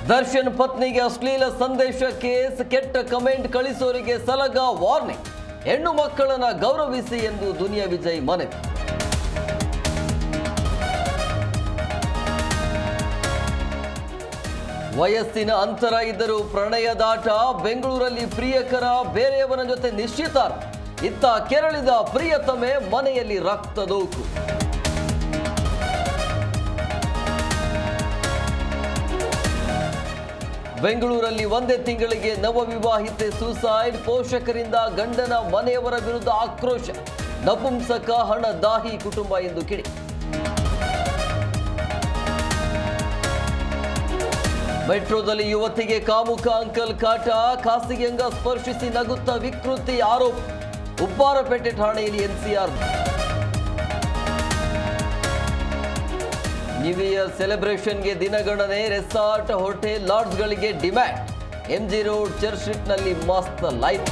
ದರ್ಶನ್ ಪತ್ನಿಗೆ ಅಶ್ಲೀಲ ಸಂದೇಶ ಕೇಸ್, ಕೆಟ್ಟ ಕಮೆಂಟ್ ಕಳಿಸೋರಿಗೆ ಸಲಗ ವಾರ್ನಿಂಗ್. ಹೆಣ್ಣು ಮಕ್ಕಳನ್ನ ಗೌರವಿಸಿ ಎಂದು ದುನಿಯಾ ವಿಜಯ್ ಮನವಿ. ವಯಸ್ಸಿನ ಅಂತರ ಇದ್ದರೂ ಪ್ರಣಯದಾಟ, ಬೆಂಗಳೂರಲ್ಲಿ ಪ್ರಿಯಕರ ಬೇರೆಯವರ ಜೊತೆ ನಿಶ್ಚಿತಾರ್ಥ. ಇತ್ತ ಕೆರಳಿದ ಪ್ರಿಯತಮೆ, ಮನೆಯಲ್ಲಿ ರಕ್ತದೋಕು. ಬೆಂಗಳೂರಲ್ಲಿ ಒಂದೇ ತಿಂಗಳಿಗೆ ನವವಿವಾಹಿತೆ ಸೂಸೈಡ್, ಪೋಷಕರಿಂದ ಗಂಡನ ಮನೆಯವರ ವಿರುದ್ಧ ಆಕ್ರೋಶ. ನಪುಂಸಕ ಹಣ ದಾಹಿ ಕುಟುಂಬ ಎಂದು ಕಿಡಿ. ಮೆಟ್ರೋದಲ್ಲಿ ಯುವತಿಗೆ ಕಾಮುಕ ಅಂಕಲ್ ಕಾಟ, ಖಾಸಗಿ ಅಂಗ ಸ್ಪರ್ಶಿಸಿ ನಗುತ್ತಾ ವಿಕೃತಿ ಆರೋಪ. ಉಪ್ಪಾರಪೇಟೆ ಠಾಣೆಯಲ್ಲಿ ಎನ್ಸಿಆರ್. ನ್ಯೂ ಇಯರ್ ಸೆಲೆಬ್ರೇಷನ್ಗೆ ದಿನಗಣನೆ, ರೆಸಾರ್ಟ್, ಹೋಟೆಲ್, ಲಾಡ್ಜ್ಗಳಿಗೆ ಡಿಮ್ಯಾಂಡ್. ಎಂಜಿ ರೋಡ್, ಚರ್ಚ್ ಸ್ಟ್ರೀಟ್ನಲ್ಲಿ ಮಸ್ತ್ ಲೈಟ್.